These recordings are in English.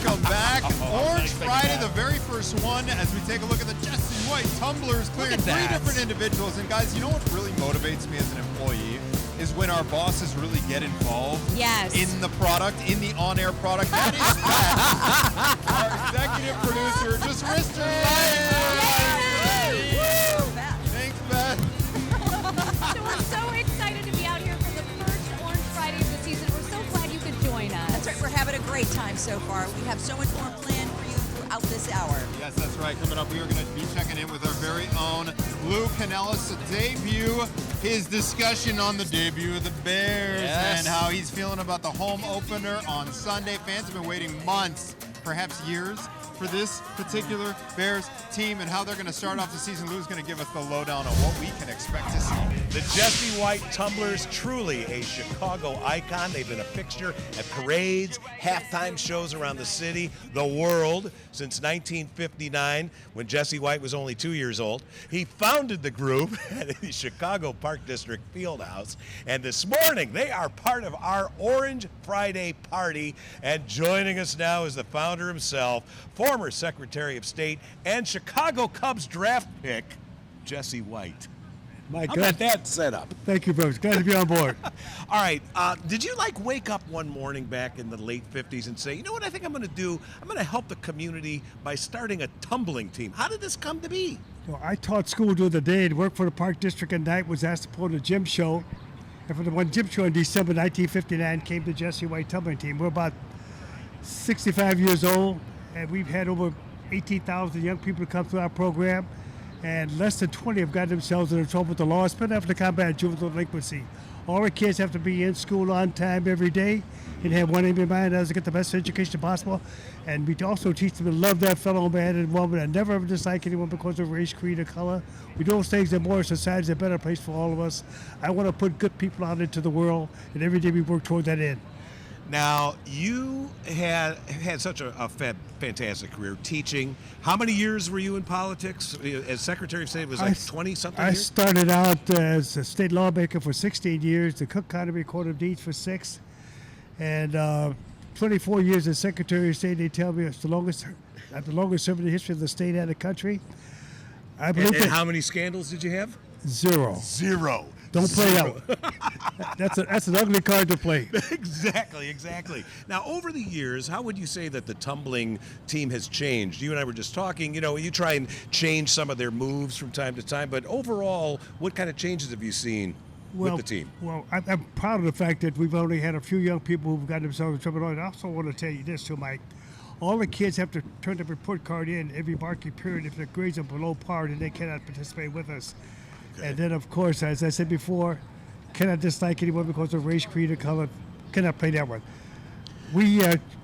Welcome back. Orange Friday, the very first one, as we take a look at the Jesse White Tumblers clearing 3 different individuals. And guys, you know what really motivates me as an employee is when our bosses really get involved in the product, in the on-air product. That is Beth, our executive producer, just risked her life. Thanks, Beth. So we're so excited to be out here for the first Orange Friday of the season. We're so glad you could join us. That's right. We're having a great time so far. We have so much more planned for you throughout this hour. Yes, that's right. Coming up, we are going to be checking in with our very own Lou Canellis to debut his discussion on the debut of the Bears and how he's feeling about the home opener on Sunday. Fans have been waiting months, perhaps years, for this particular Bears team and how they're going to start off the season. Lou's going to give us the lowdown on what we can expect to see. The Jesse White Tumblers, truly a Chicago icon. They've been a fixture at parades, halftime shows around the city, the world, since 1959, when Jesse White was only 2 years old. He founded the group at the Chicago Park District Fieldhouse, and this morning they are part of our Orange Friday party, and joining us now is the founder himself, former Secretary of State and Chicago Cubs draft pick, Jesse White. My How God. about that setup? Thank you, folks. Glad to be on board. All right. Did you wake up one morning back in the late 50s and say, you know what I think I'm going to do? I'm going to help the community by starting a tumbling team. How did this come to be? Well, I taught school during the day and worked for the Park District at night, was asked to put on a gym show. And for the one gym show in December 1959 came the Jesse White Tumbling team. We're about 65 years old, and we've had over 18,000 young people come through our program. And less than 20 have gotten themselves into trouble with the law. It's been after to combat juvenile delinquency. All our kids have to be in school on time every day and have one aim in mind, as to get the best education possible. And we also teach them to love their fellow man and woman and never ever dislike anyone because of race, creed, or color. We do those things that more society is a better place for all of us. I want to put good people out into the world, and every day we work toward that end. Now, you had such a fantastic career teaching. How many years were you in politics? As Secretary of State, it was 20-something years? I started out as a state lawmaker for 16 years, the Cook County Recorder of Deeds for 6, and 24 years as Secretary of State. They tell me it's the longest serving in the history of the state and the country. I believe and how many scandals did you have? Zero. Zero. Don't play out. That's an ugly card to play. Exactly. Now, over the years, how would you say that the tumbling team has changed? You and I were just talking, you try and change some of their moves from time to time, but overall, what kind of changes have you seen with the team? Well, I'm proud of the fact that we've only had a few young people who've gotten themselves in trouble. I also want to tell you this, too, Mike. All the kids have to turn the report card in every marking period. If their grades are below par, then they cannot participate with us. And then, of course, as I said before, cannot dislike anyone because of race, creed, or color. Cannot play that one. We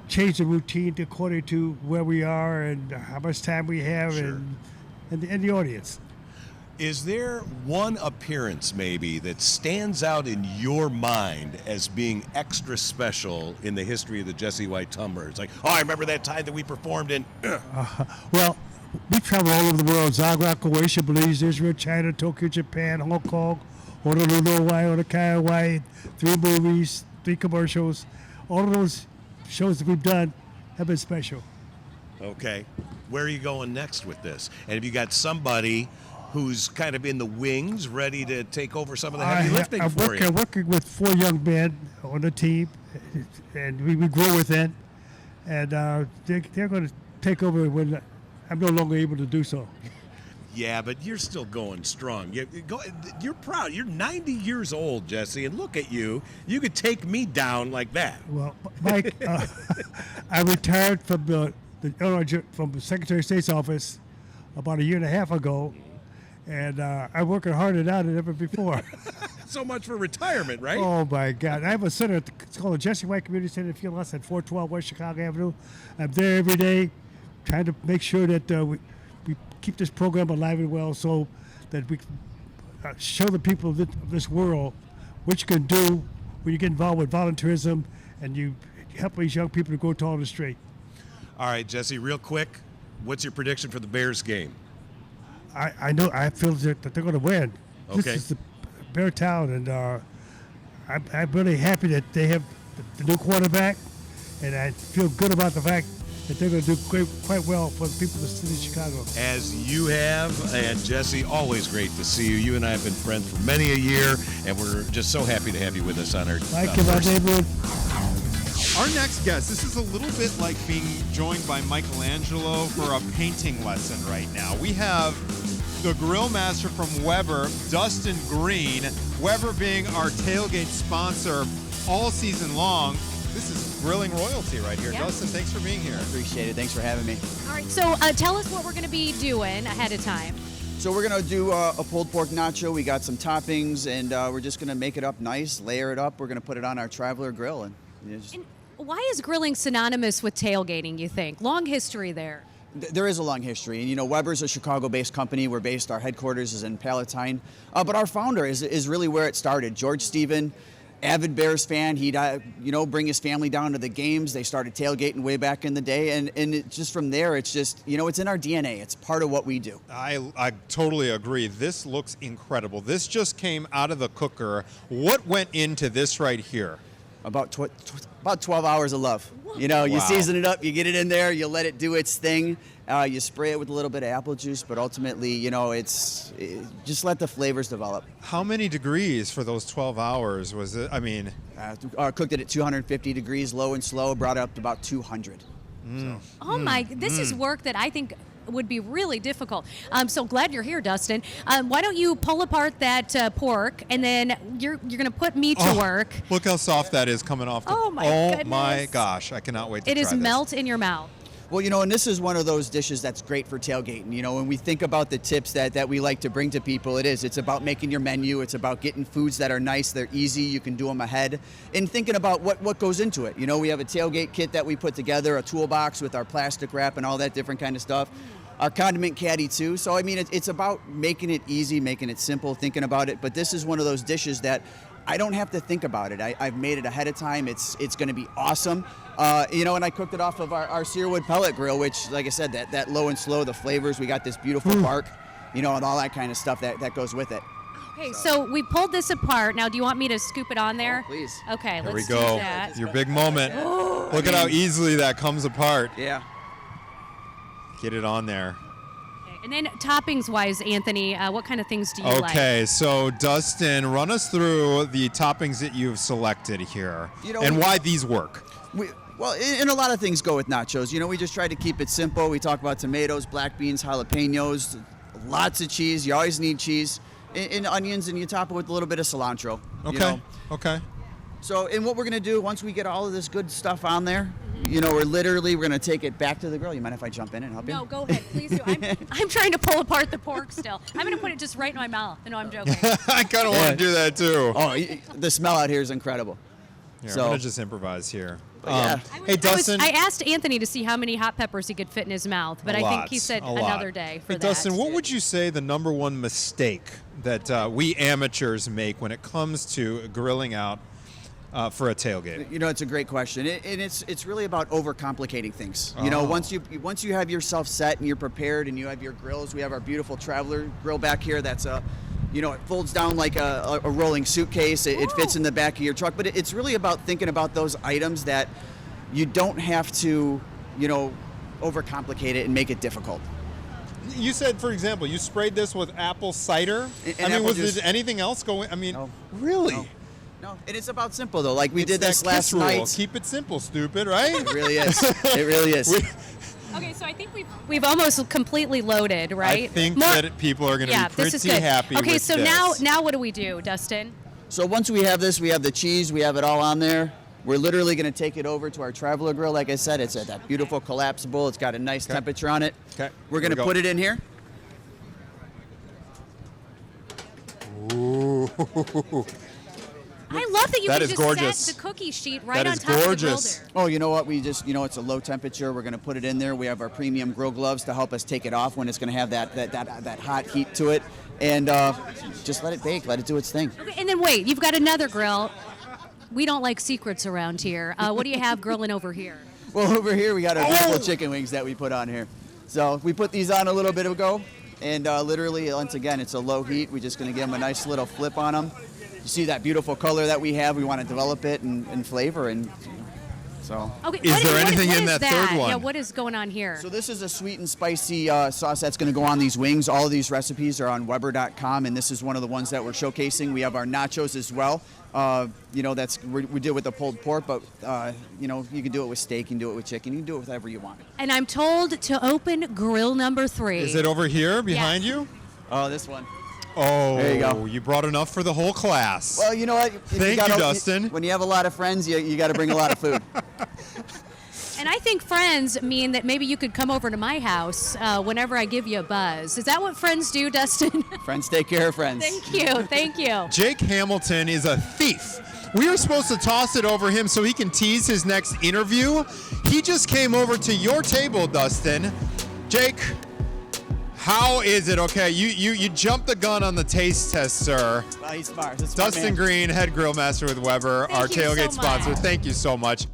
change the routine according to where we are and how much time we have and the audience. Is there one appearance maybe that stands out in your mind as being extra special in the history of the Jesse White Tumblers? Like, I remember that time that we performed in... Well, we travel all over the world: Zagreb, Croatia, Belize, Israel, China, Tokyo, Japan, Hong Kong, Honolulu, Hawaii, 3 movies, 3 commercials. All of those shows that we've done have been special. Okay. Where are you going next with this? And have you got somebody who's kind of in the wings, ready to take over some of the heavy lifting for you? I'm working with 4 young men on the team, and we grow with them. And they're going to take over when I'm no longer able to do so. Yeah, but you're still going strong. You're proud. You're 90 years old, Jesse, and look at you. You could take me down like that. Well, Mike, I retired from the Secretary of State's office about 1.5 years ago, and I'm working harder now than ever before. So much for retirement, right? Oh, my God. I have a center. It's called the Jesse White Community Center in Fieldhouse at 412 West Chicago Avenue. I'm there every day, trying to make sure that we keep this program alive and well, so that we show the people of this world what you can do when you get involved with volunteerism and you help these young people to grow tall and straight. All right, Jesse, real quick, what's your prediction for the Bears game? I feel that they're going to win. Okay. This is the Bear Town, and I'm really happy that they have the new quarterback, and I feel good about the fact that they're going to do quite well for the people of the city of Chicago. As you have, and Jesse, always great to see you. You and I have been friends for many a year, and we're just so happy to have you with us on our Thank you, my neighborhood. Our next guest, this is a little bit like being joined by Michelangelo for a painting lesson right now. We have the grill master from Weber, Dustin Green. Weber being our tailgate sponsor all season long. This is grilling royalty right here. Yeah. Dustin, thanks for being here. Appreciate it. Thanks for having me. All right, so tell us what we're going to be doing ahead of time. So we're going to do a pulled pork nacho. We got some toppings, and we're just going to make it up nice, layer it up. We're going to put it on our Traveler grill. And, And why is grilling synonymous with tailgating, you think? Long history there. there is a long history. And, you know, Weber's a Chicago-based company. Our headquarters is in Palatine. But our founder is really where it started. George Stephen, avid Bears fan. He'd, bring his family down to the games. They started tailgating way back in the day. And just from there, it's just, it's in our DNA. It's part of what we do. I totally agree. This looks incredible. This just came out of the cooker. What went into this right here? About 12 hours of love. You Wow. season it up, you get it in there, you let it do its thing. You spray it with a little bit of apple juice, but ultimately, just let the flavors develop. How many degrees for those 12 hours was it? I mean, Cooked it at 250 degrees, low and slow, brought it up to about 200. Oh my, this is work that I think would be really difficult. I'm so glad you're here, Dustin. Why don't you pull apart that pork, and then you're going to put me to work. Look how soft that is coming off. Oh my goodness. My gosh, I cannot wait to It try is this. melt in your mouth. Well, and this is one of those dishes that's great for tailgating. When we think about the tips that we like to bring to people, it's about making your menu. It's about getting foods that are nice, they're easy, you can do them ahead, and thinking about what goes into it. We have a tailgate kit that we put together, a toolbox with our plastic wrap and all that different kind of stuff. Our condiment caddy too. So, it's about making it easy, making it simple, thinking about it. But this is one of those dishes that I don't have to think about it. I've made it ahead of time. It's going to be awesome. And I cooked it off of our Searwood pellet grill, which, like I said, that low and slow, the flavors, we got this beautiful bark, and all that kind of stuff that goes with it. Okay, so we pulled this apart. Now, do you want me to scoop it on there? Oh, please. Okay, Here let's we go. do that. Your big moment. Look at how easily that comes apart. Yeah. Get it on there. Okay, and then toppings-wise, Anthony, what kind of things do you like? Okay, so Dustin, run us through the toppings that you've selected here and why these work. And a lot of things go with nachos. We just try to keep it simple. We talk about tomatoes, black beans, jalapenos, lots of cheese. You always need cheese, and onions, and you top it with a little bit of cilantro. Okay. Okay. So, and what we're going to do once we get all of this good stuff on there, we're going to take it back to the grill. You mind if I jump in and help you? No, go ahead, please do. I'm trying to pull apart the pork still. I'm going to put it just right in my mouth. No, I'm joking. I kind of want to do that too. Oh, the smell out here is incredible. Here, So- I'm going to just improvise here. Yeah. Hey, Dustin. I asked Anthony to see how many hot peppers he could fit in his mouth, but I think he said another day for Hey, that. Dustin, what would you say the number one mistake that we amateurs make when it comes to grilling out for a tailgate? It's a great question, and it's really about overcomplicating things. Once you have yourself set and you're prepared and you have your grills, we have our beautiful Traveler grill back here. That's it folds down like a rolling suitcase. It fits in the back of your truck, but it's really about thinking about those items that you don't have to, overcomplicate it and make make it difficult. You said, for example, you sprayed this with apple cider. And apple was juice. there anything else going? No. Really? No, and it's about simple though. Like we It's did this that last KISS rule. night. Keep it simple, stupid, right? It really is. It really is. Okay, so I think we've almost completely loaded, right? I think that people are going to be this is pretty good. happy Okay, with so this. now what do we do, Dustin? So once we have this, we have the cheese, we have it all on there. We're literally going to take it over to our Traveler grill. Like I said, it's that beautiful collapsible. It's got a nice temperature on it. Okay. We're going to put it in here. Ooh. I love that you That can is just gorgeous. set the cookie sheet right That on is top gorgeous. of the grill there. Oh, you know what? We just, it's a low temperature. We're going to put it in there. We have our premium grill gloves to help us take it off when it's going to have that hot heat to it. And just let it bake. Let it do its thing. Okay, and then wait, you've got another grill. We don't like secrets around here. What do you have grilling over here? Well, over here we got our beautiful chicken wings that we put on here. So we put these on a little bit ago. And literally, once again, it's a low heat. We're just going to give them a nice little flip on them. You see that beautiful color that we have. We want to develop it and flavor and So. Okay, Is there anything in is that third one? Yeah, what is going on here? So this is a sweet and spicy sauce that's going to go on these wings. All of these recipes are on Weber.com, and this is one of the ones that we're showcasing. We have our nachos as well. We do it with the pulled pork, but you can do it with steak, you can do it with chicken, you can do it with whatever you want. And I'm told to open grill number 3. Is it over here behind Yes. you? Oh, this one. Oh, There you go. You brought enough for the whole class. Well, you know what? Thank you, Dustin. When you have a lot of friends, you got to bring a lot of food. And I think friends mean that maybe you could come over to my house whenever I give you a buzz. Is that what friends do, Dustin? Friends take care of friends. Thank you. Jake Hamilton is a thief. We were supposed to toss it over him so he can tease his next interview. He just came over to your table, Dustin. Jake, how is it? Okay, you jumped the gun on the taste test, sir. Well, he's smart. He's a smart Dustin man. Green, head grill master with Weber, Thank our you tailgate so sponsor. much. Thank you so much.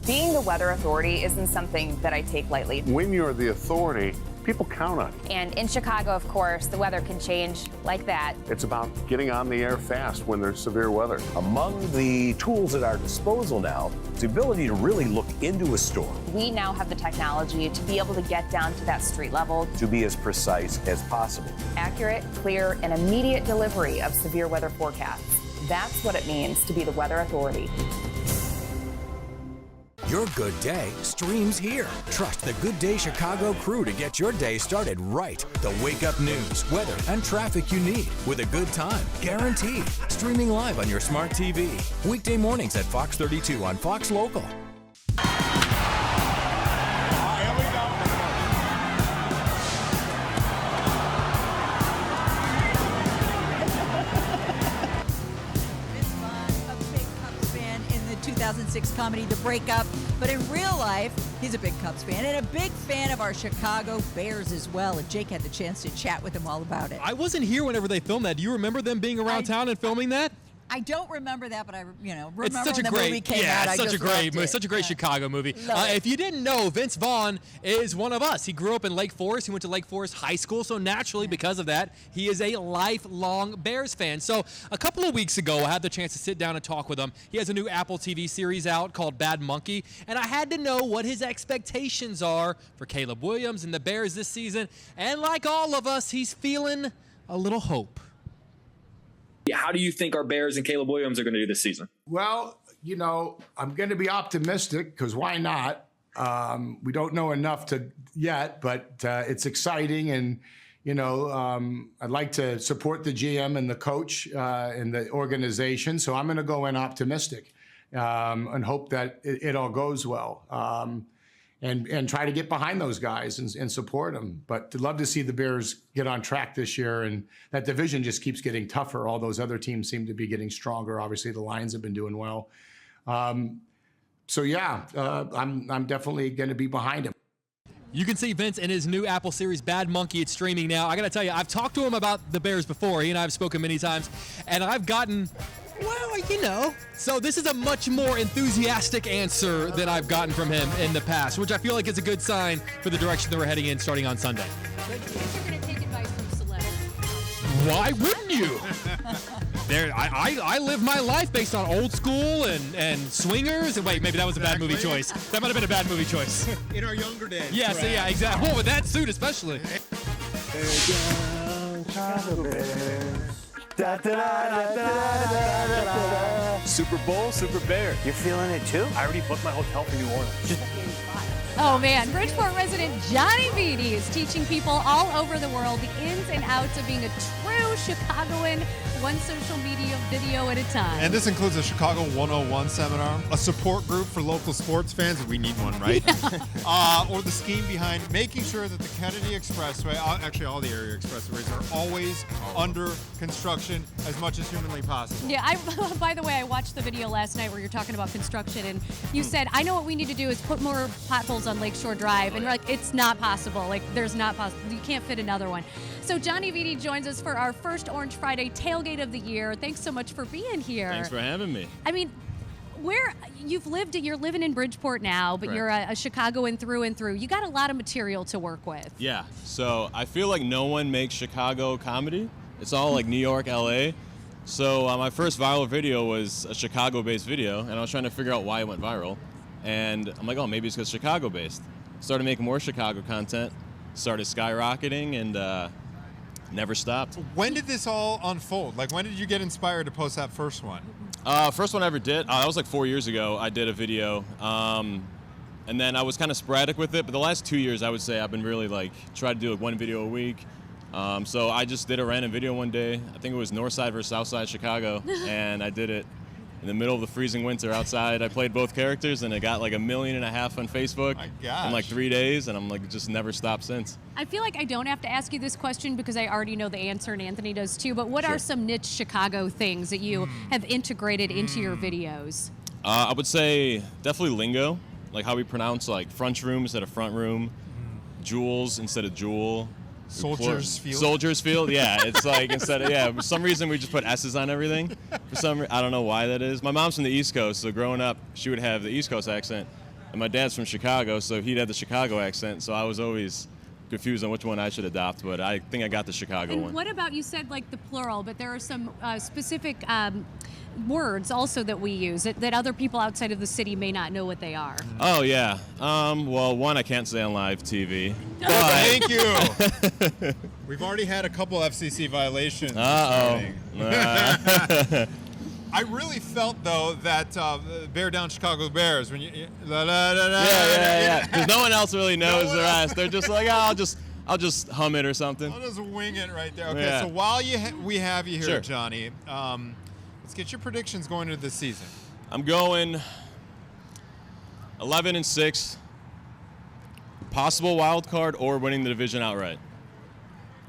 Being the weather authority isn't something that I take lightly. When you're the authority, people count on you. And in Chicago, of course, the weather can change like that. It's about getting on the air fast when there's severe weather. Among the tools at our disposal now is the ability to really look into a storm, We now have the technology to be able to get down to that street level. to be as precise as possible. Accurate, clear, and immediate delivery of severe weather forecasts. That's what it means to be the weather authority. Your good day streams here. Trust the Good Day Chicago crew to get your day started right. The wake up news, weather, and traffic you need with a good time, guaranteed. Streaming live on your smart TV. Weekday mornings at Fox 32 on Fox Local. Vince Vaughn, a big Cubs fan in the 2006 comedy The Breakup, but in real life, he's a big Cubs fan and a big fan of our Chicago Bears as well. And Jake had the chance to chat with him all about it. I wasn't here whenever they filmed that. Do you remember them being around town and filming that? I don't remember that, but I remember It's such when a the movie great, came out. I it's such a just great loved movie, it. such a great Yeah. Chicago movie. Love it. If you didn't know, Vince Vaughn is one of us. He grew up in Lake Forest. He went to Lake Forest High School, so naturally, because of that, he is a lifelong Bears fan. So a couple of weeks ago, I had the chance to sit down and talk with him. He has a new Apple TV series out called Bad Monkey, and I had to know what his expectations are for Caleb Williams and the Bears this season. And like all of us, he's feeling a little hope. How do you think our Bears and Caleb Williams are going to do this season? Well, I'm going to be optimistic because why not? We don't know enough yet, but it's exciting. And, I'd like to support the GM and the coach and the organization. So I'm going to go in optimistic and hope that it all goes well. And try to get behind those guys and support them. But I'd love to see the Bears get on track this year, and that division just keeps getting tougher. All those other teams seem to be getting stronger. Obviously, the Lions have been doing well. I'm definitely going to be behind him. You can see Vince in his new Apple series, Bad Monkey. It's streaming now. I got to tell you, I've talked to him about the Bears before. He and I have spoken many times, and I've gotten, So this is a much more enthusiastic answer than I've gotten from him in the past, which I feel like is a good sign for the direction that we're heading in starting on Sunday. You're going to take advice from celebrities. Why wouldn't you? I live my life based on old school and swingers. And wait, maybe that was a bad movie choice. That might have been a bad movie choice. In our younger days. Yeah, so yeah, exactly. Well, with that suit especially. Super Bowl, Super Bear. You're feeling it too? I already booked my hotel for New Orleans. Oh man, Bridgeport resident Johnny Viti is teaching people all over the world the ins and outs of being a true Chicagoan, one social media video at a time. And this includes a Chicago 101 seminar, a support group for local sports fans. We need one, right? Or the scheme behind making sure that the Kennedy Expressway, actually all the area expressways, are always under construction as much as humanly possible. Yeah, by the way, I watched the video last night where you're talking about construction, and you said, I know what we need to do is put more potholes on Lakeshore Drive. And you're like, it's not possible. Like, there's not possible. You can't fit another one. So Johnny Viti joins us for our first Orange Friday tailgate of the year. Thanks so much for being here. Thanks for having me. I mean, you're living in Bridgeport now, but Correct. you're a Chicagoan through and through. You got a lot of material to work with. Yeah, so I feel like no one makes Chicago comedy. It's all like New York, LA. So my first viral video was a Chicago-based video, and I was trying to figure out why it went viral. And I'm like, oh, maybe it's because Chicago-based. Started making more Chicago content, started skyrocketing, and never stopped. When did this all unfold? Like, when did you get inspired to post that first one? First one I ever did, that was like 4 years ago. I did a video, and then I was kind of sporadic with it. But the last 2 years, I would say I've been really like try to do like one video a week. So I just did a random video one day. I think it was Northside versus Southside Chicago, and I did it in the middle of the freezing winter outside. I played both characters, and it got like 1.5 million on Facebook in like 3 days, and I'm like just never stopped since. I feel like I don't have to ask you this question because I already know the answer, and Anthony does too. But what are some niche Chicago things that you have integrated into your videos? I would say definitely lingo, like how we pronounce like front room instead of front room, jewels instead of jewel. Soldiers Field. Soldiers Field, yeah. It's like instead of for some reason we just put S's on everything. I don't know why that is. My mom's from the East Coast, so growing up she would have the East Coast accent, and my dad's from Chicago, so he'd have the Chicago accent. So I was always confused on which one I should adopt, but I think I got the Chicago And one. what about, you said like the plural, but there are some specific words also that we use that other people outside of the city may not know what they are. Oh yeah. Well, one I can't say on live TV. Thank you. We've already had a couple FCC violations. I really felt though that Bear Down Chicago Bears when you yeah. Because no one else really knows the rest. They're just like, I'll just hum it or something. I'll just wing it right there. Okay, Yeah. so while we have you here, Sure. Johnny, let's get your predictions going into this season. I'm going 11-6, possible wild card or winning the division outright.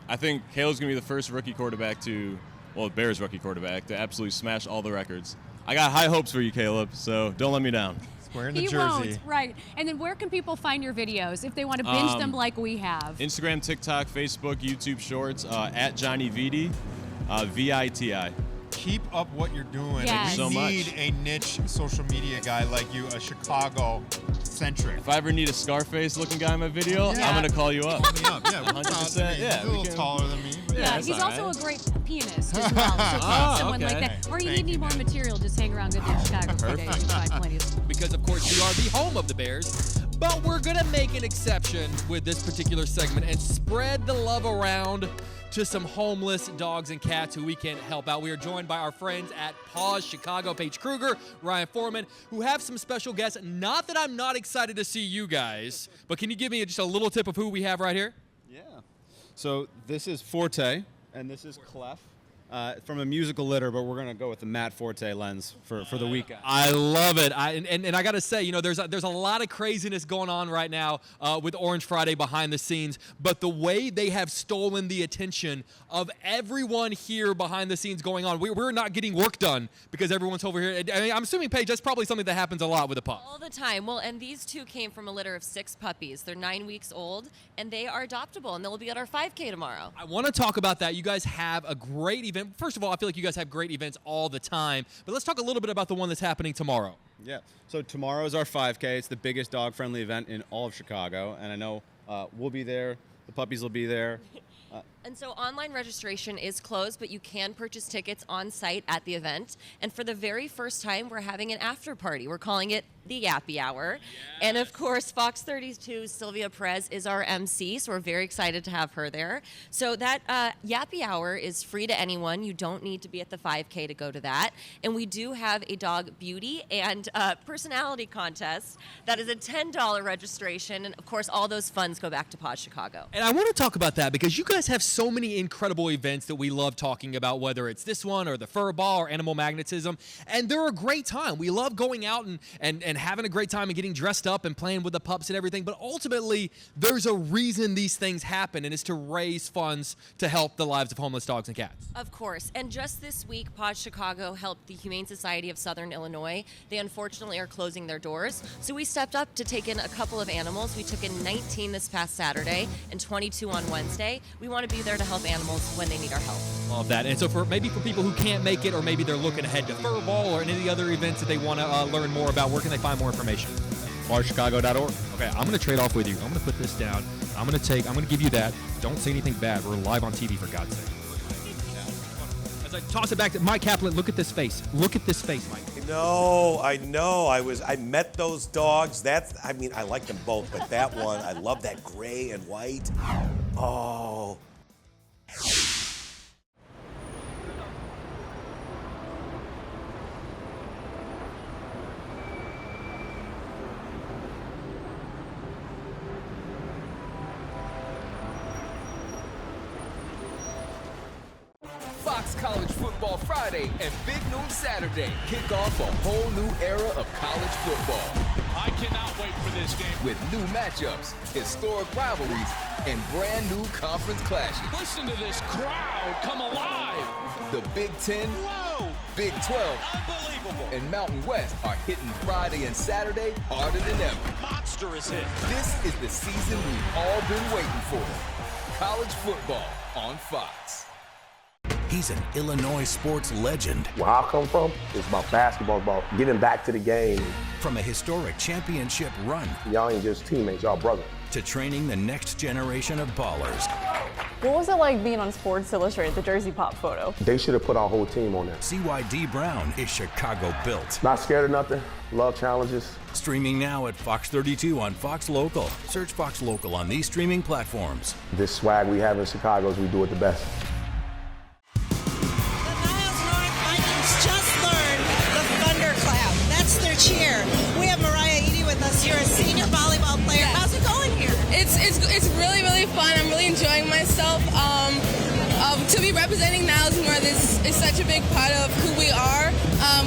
I think Caleb's gonna be the first rookie quarterback Bears rookie quarterback to absolutely smash all the records. I got high hopes for you, Caleb, so don't let me down. Wearing He won't, right. And then where can people find your videos if they want to binge them like we have? Instagram, TikTok, Facebook, YouTube Shorts, at Johnny Viti, VITI. Keep up what you're doing. Yes. We so much. need a niche social media guy like you, a Chicago-centric. If I ever need a Scarface-looking guy in my video, Yeah. I'm gonna call you up. Call me up. Yeah, 100%. Yeah, he's a little taller than me. But Yeah, that's he's all also right. a great pianist as well. So if you need someone like that, or you Thank need you, more man. material, just hang around Good Day Chicago for days. You can find plenty of Because, of course, we are the home of the Bears. But we're going to make an exception with this particular segment and spread the love around to some homeless dogs and cats who we can help out. We are joined by our friends at PAW Chicago, Paige Kruger, Ryan Foreman, who have some special guests. Not that I'm not excited to see you guys, but can you give me just a little tip of who we have right here? Yeah. So this is Forte, and this is Clef. From a musical litter, but we're going to go with the Matt Forte lens for the weekend. I love it. And I got to say, you know, there's a lot of craziness going on right now with Orange Friday behind the scenes, but the way they have stolen the attention of everyone here behind the scenes going on, we're not getting work done because everyone's over here. I mean, I'm assuming, Paige, that's probably something that happens a lot with a pup. All the time. Well, and these two came from a litter of 6 puppies. They're 9 weeks old, and they are adoptable, and they'll be at our 5K tomorrow. I want to talk about that. You guys have a great event. First of all, I feel like you guys have great events all the time, but let's talk a little bit about the one that's happening tomorrow. Yeah. So tomorrow is our 5K. It's the biggest dog-friendly event in all of Chicago, and I know we'll be there. The puppies will be there. And so online registration is closed, but you can purchase tickets on site at the event. And for the very first time, we're having an after party. We're calling it the Yappy Hour. Yes. And of course, Fox 32's Sylvia Perez is our MC, so we're very excited to have her there. So that Yappy Hour is free to anyone. You don't need to be at the 5K to go to that. And we do have a dog beauty and personality contest. That is a $10 registration. And of course, all those funds go back to PAW Chicago. And I want to talk about that because you guys have so many incredible events that we love talking about, whether it's this one or the fur ball or animal magnetism, and they're a great time. We love going out and having a great time and getting dressed up and playing with the pups and everything, but ultimately there's a reason these things happen, and it's to raise funds to help the lives of homeless dogs and cats. Of course, and just this week, PAW Chicago helped the Humane Society of Southern Illinois. They unfortunately are closing their doors, so we stepped up to take in a couple of animals. We took in 19 this past Saturday and 22 on Wednesday. We want to be be there to help animals when they need our help. Love that. And so for people who can't make it, or maybe they're looking ahead to Furball or any of the other events that they want to learn more about, where can they find more information? PAWChicago.org. Okay, I'm going to trade off with you. I'm going to put this down. I'm going to give you that. Don't say anything bad. We're live on TV, for God's sake. As I toss it back to Mike Kaplan, look at this face. Look at this face, Mike. I know. I met those dogs. I like them both, but that one, I love that gray and white. Oh. Fox College Football Friday and Big Noon Saturday kick off a whole new era of college football. I cannot wait for this game. With new matchups, historic rivalries, and brand new conference clashes. Listen to this crowd come alive. The Big Ten, Big 12, unbelievable, and Mountain West are hitting Friday and Saturday harder than ever. Monstrous hit. This is the season we've all been waiting for. College football on Fox. He's an Illinois sports legend. Where I come from, it's about basketball, about getting back to the game. From a historic championship run. Y'all ain't just teammates, y'all brothers. To training the next generation of ballers. What was it like being on Sports Illustrated, the Jersey Pop photo? They should have put our whole team on there. CYD Brown is Chicago built. Not scared of nothing, love challenges. Streaming now at Fox 32 on Fox Local. Search Fox Local on these streaming platforms. This swag we have in Chicago is we do it the best. Cheer. We have Mariah Edie with us. You're a senior volleyball player. Yes. How's it going here? It's really, really fun. I'm really enjoying myself. To be representing Niles North is such a big part of who we are.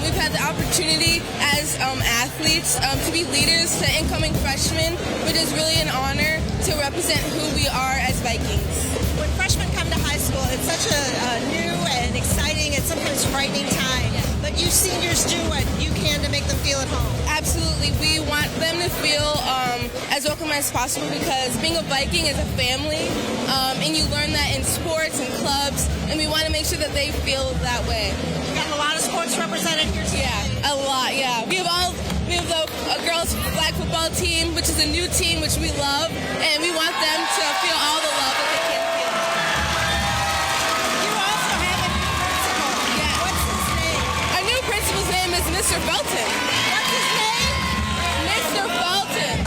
We've had the opportunity as athletes to be leaders to incoming freshmen, which is really an honor to represent who we are as Vikings. When freshmen come to high school, it's such a new and exciting and sometimes frightening time. But you seniors do what you can to make them feel at home. Absolutely. We want them to feel as welcome as possible, because being a Viking is a family, and you learn that in sports and clubs, and we want to make sure that they feel that way. You got a lot of sports represented here today. Yeah, a lot, yeah. We have the girls flag football team, which is a new team, which we love, and we want them to feel all the love that they can feel. You also have a new principal. Yeah. What's his name? Our new principal's name is Mr. Felton. What's his name? Mr. Felton.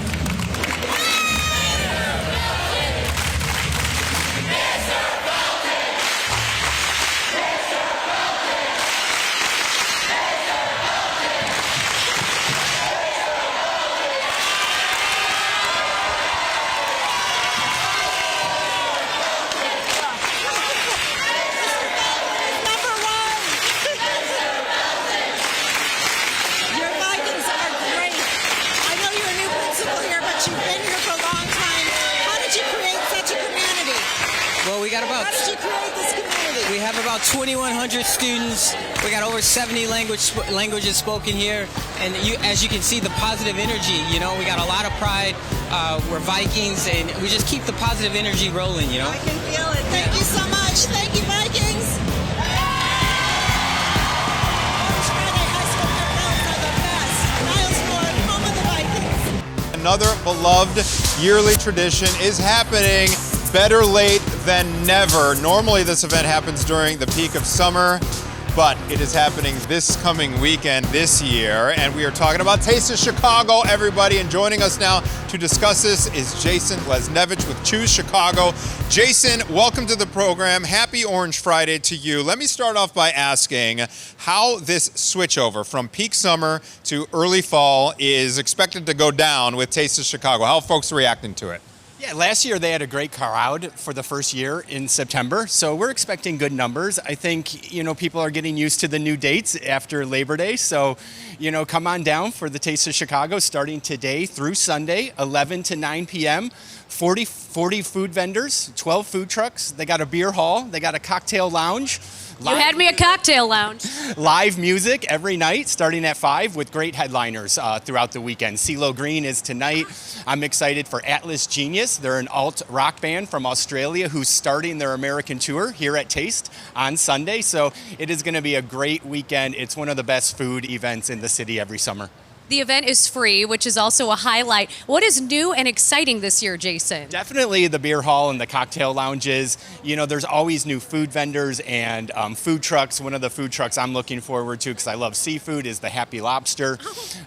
We have about 2,100 students. We got over 70 languages spoken here, and as you can see, the positive energy. You know, we got a lot of pride. We're Vikings, and we just keep the positive energy rolling. You know. I can feel it. Thank you so much. Thank you, Vikings. Another beloved yearly tradition is happening. Better late than never. Normally this event happens during the peak of summer, but it is happening this coming weekend this year. And we are talking about Taste of Chicago, everybody. And joining us now to discuss this is Jason Lesnevich with Choose Chicago. Jason, welcome to the program. Happy Orange Friday to you. Let me start off by asking how this switchover from peak summer to early fall is expected to go down with Taste of Chicago. How are folks reacting to it? Yeah, last year they had a great crowd for the first year in September, so we're expecting good numbers. I think, you know, people are getting used to the new dates after Labor Day, so, you know, come on down for the Taste of Chicago starting today through Sunday, 11 to 9 p.m. 40 food vendors, 12 food trucks. They got a beer hall. They got a cocktail lounge. You had me a cocktail lounge. Live music every night starting at 5 with great headliners throughout the weekend. CeeLo Green is tonight. I'm excited for Atlas Genius. They're an alt rock band from Australia who's starting their American tour here at Taste on Sunday. So it is going to be a great weekend. It's one of the best food events in the city every summer. The event is free, which is also a highlight. What is new and exciting this year, Jason? Definitely the beer hall and the cocktail lounges. You know, there's always new food vendors and food trucks. One of the food trucks I'm looking forward to because I love seafood is the Happy Lobster,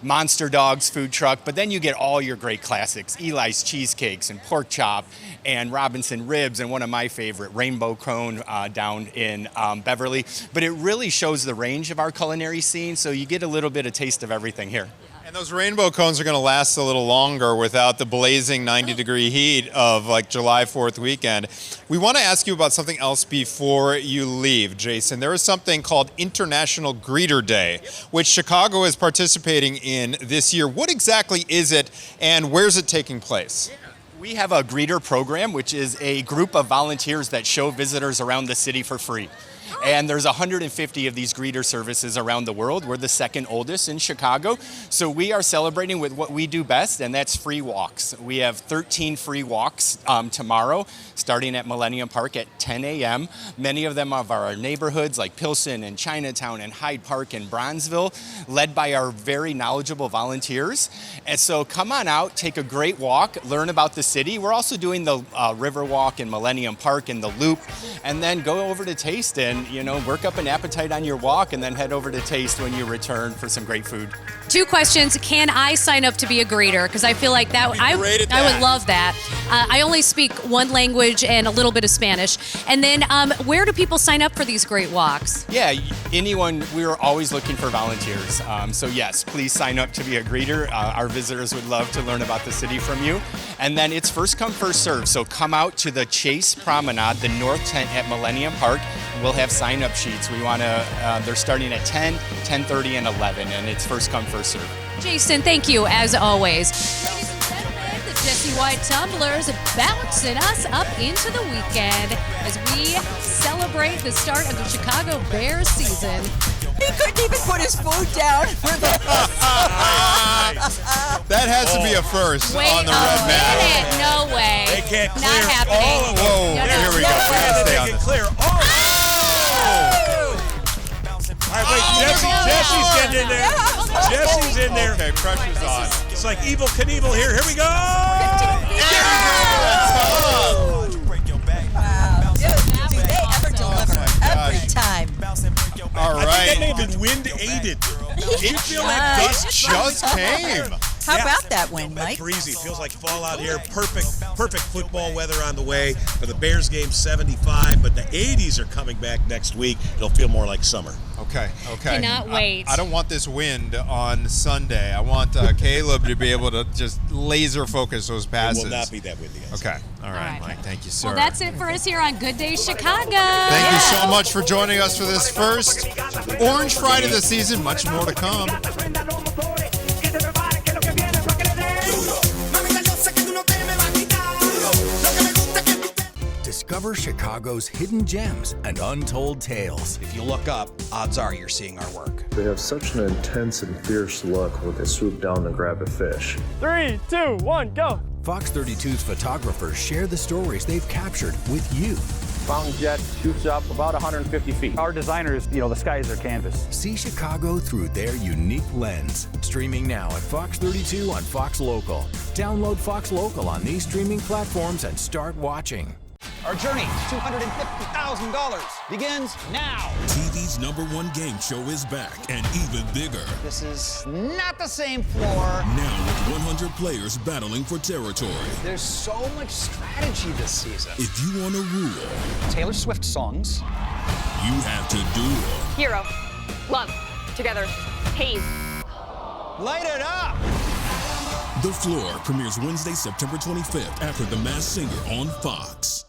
Monster Dogs food truck. But then you get all your great classics, Eli's Cheesecakes and Pork Chop and Robinson Ribs and one of my favorite, Rainbow Cone down in Beverly. But it really shows the range of our culinary scene, so you get a little bit of taste of everything here. And those rainbow cones are going to last a little longer without the blazing 90-degree heat of like July 4th weekend. We want to ask you about something else before you leave, Jason. There is something called International Greeter Day, which Chicago is participating in this year. What exactly is it, and where's it taking place? We have a greeter program, which is a group of volunteers that show visitors around the city for free. And there's 150 of these greeter services around the world. We're the second oldest in Chicago. So we are celebrating with what we do best, and that's free walks. We have 13 free walks tomorrow, starting at Millennium Park at 10 a.m. Many of them are our neighborhoods like Pilsen and Chinatown and Hyde Park and Bronzeville, led by our very knowledgeable volunteers. And so come on out, take a great walk, learn about the city. We're also doing the River Walk in Millennium Park and the Loop, and then go over to Taste and work up an appetite on your walk and then head over to Taste when you return for some great food. 2 questions. Can I sign up to be a greeter? Because I feel like that I would love that. I only speak one language and a little bit of Spanish. And then where do people sign up for these great walks? Yeah, anyone. We are always looking for volunteers. So yes, please sign up to be a greeter. Our visitors would love to learn about the city from you. And then it's first come, first serve. So come out to the Chase Promenade, the North Tent at Millennium Park. We'll have sign-up sheets. We want to, they're starting at 10, 10:30, and 11, and it's first come, first serve. Jason, thank you, as always. Ladies and gentlemen, the Jesse White Tumblers bouncing us up into the weekend as we celebrate the start of the Chicago Bears season. He couldn't even put his food down for the That has to be a first on the red mat. No way. They can't clear Not happening. all of them. Whoa, here we go. We gotta stay on They can this. clear all. All right, wait, Jesse's getting in there. Jesse's in there. Okay, pressure's on. It's like Evel Knievel here. Here we go. Do they ever deliver? Every time. All I right. think that may have been wind aided. You feel like It just came. How about that win, Mike? breezy. Feels like fall out here. Perfect football weather on the way for the Bears game, 75. But the 80s are coming back next week. It'll feel more like summer. Okay. Cannot wait. I don't want this wind on Sunday. I want Caleb to be able to just laser focus those passes. It will not be that windy. Okay. All right, Mike. Thank you, sir. Well, that's it for us here on Good Day Chicago. Thank you so much for joining us for this first Orange Friday of the season. Much more to come. Discover Chicago's hidden gems and untold tales. If you look up, odds are you're seeing our work. They have such an intense and fierce look when they swoop down to grab a fish. 3, 2, 1, go! Fox 32's photographers share the stories they've captured with you. Fountain jet shoots up about 150 feet. Our designers, the sky is their canvas. See Chicago through their unique lens. Streaming now at Fox 32 on Fox Local. Download Fox Local on these streaming platforms and start watching. Our journey to $250,000 begins now. TV's #1 game show is back and even bigger. This is not the same floor. Now with 100 players battling for territory. There's so much strategy this season. If you want to rule, Taylor Swift songs. you have to duel. Hero, love, together, haze. Light it up! The Floor premieres Wednesday, September 25th after The Masked Singer on Fox.